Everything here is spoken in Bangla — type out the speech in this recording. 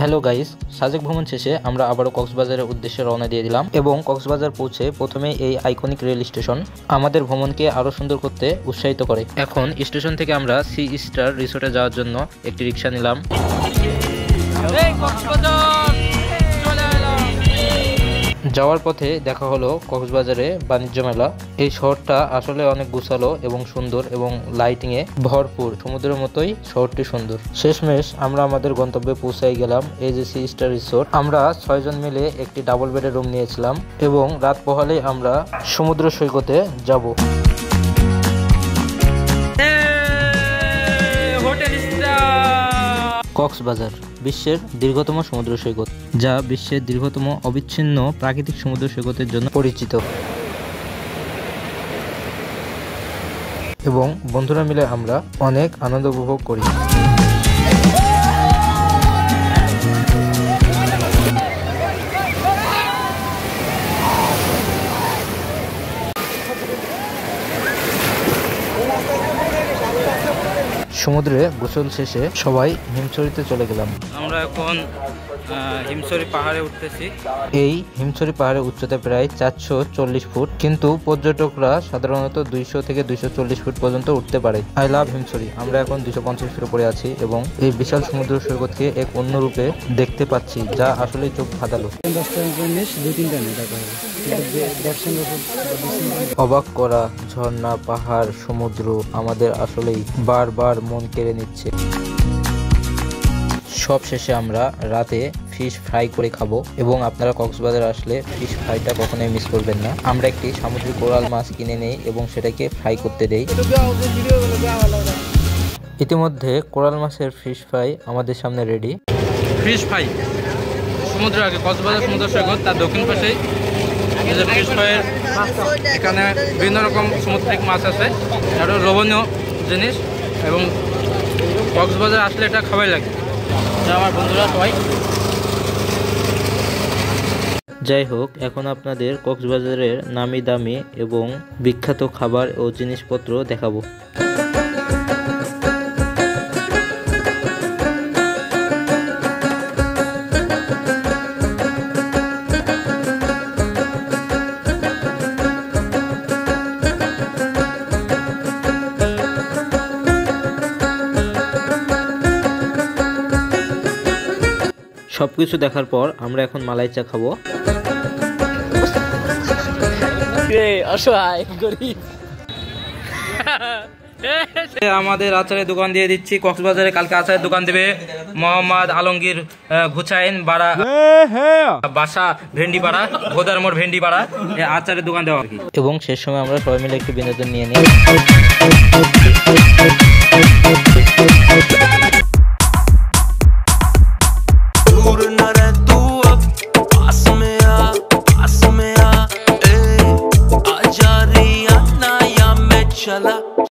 হ্যালো গাইস, সাজেক ভ্রমণ শেষে আমরা আবারও কক্সবাজারের উদ্দেশ্যে রওনা দিয়ে দিলাম এবং কক্সবাজার পৌঁছে প্রথমে এই আইকনিক রেল স্টেশন আমাদের ভ্রমণকে আরো সুন্দর করতে উৎসাহিত করে। এখন স্টেশন থেকে আমরা সি স্টার রিসোর্টে যাওয়ার জন্য একটি রিক্সা নিলাম। যাওয়ার পথে দেখা হলো কক্সবাজারে বাণিজ্য মেলা। এই শহরটা আসলে অনেক গুছালো এবং সুন্দর এবং লাইটিং এ ভরপুর। সমুদ্রের মতোই শহরটি সুন্দর। শেষমেশ আমরা আমাদের গন্তব্যে পৌঁছাই গেলাম এজেসি স্টার রিসোর্ট। আমরা 6 জন মিলে একটি ডাবল বেডের রুম নিয়েছিলাম এবং রাত পোহালেই আমরা সমুদ্র সৈকতে যাব। কক্সবাজার বিশ্বের দীর্ঘতম সমুদ্র সৈকত, যা বিশ্বের দীর্ঘতম অবিচ্ছিন্ন প্রাকৃতিক সমুদ্র সৈকতের জন্য পরিচিত। এবং বন্ধুরা মিলে আমরা অনেক আনন্দ উপভোগ করি। সমুদ্রে গোসল শেষে সবাই হিমছড়িতে চলে গেলাম। আমরা এখন হিমছড়ি পাহাড়ে উঠতেছি। এই হিমছড়ি পাহাড়ের উচ্চতা প্রায় 440 ফুট, কিন্তু পর্যটকরা সাধারণত 200 থেকে 240 ফুট পর্যন্ত উঠতে পারে। I love Himchari. আমরা এখন 250 ফুট উপরে আছি এবং এই বিশাল সমুদ্র সৈকতকে এক অন্য রূপে দেখতে পাচ্ছি, যা আসলে চোখ ধাঁধালো। অবাক করা ঝর্ণা, পাহাড়, সমুদ্র আমাদের আসলেই বারবার মন কেড়ে নিচ্ছে। সব শেষে আমরা রাতে ফিশ ফ্রাই করে খাবো এবং আপনারা কক্সবাজার আসলে ফিশ ফ্রাইটা কখনোই মিস করবেন না। আমরা একটি সামুদ্রিক কোরাল মাছ কিনে নেই এবং সেটাকে ফ্রাই করতে দেই। ইতিমধ্যে কোরাল মাছের ফিশ ফ্রাই আমাদের সামনে রেডি। ফিশ ফ্রাই সমুদ্র আগে কক্সবাজার সমুদ্র সৈকত, তার দক্ষিণ পাশেই ফিশ ফ্রাইয়ের এখানে বিভিন্ন রকম সামুদ্রিক মাছ আছে, এটা লোভনীয় জিনিস এবং কক্সবাজার আসলে এটা খাওয়াই লাগে। আমার বন্ধুরা সবাই যাই হোক, এখন আপনাদের কক্সবাজারের নামি দামি এবং বিখ্যাত খাবার ও জিনিসপত্র দেখাবো। সবকিছু দেখার পর আমরা এখন মালাই চা খাবো। আমাদের আচারের দোকান দিয়ে দিচ্ছি কক্সবাজারে। কালকে আচারের দোকান দেবে মোহাম্মদ আলমগীর ঘুচাইন বাড়া বাসা ভেন্ডি পাড়া গোদারমোড় ভেন্ডি পাড়া আচারের দোকান দেওয়া আর কি। এবং শেষ সময় আমরা সবাই মিলে একটু বিনোদন নিয়ে নিই।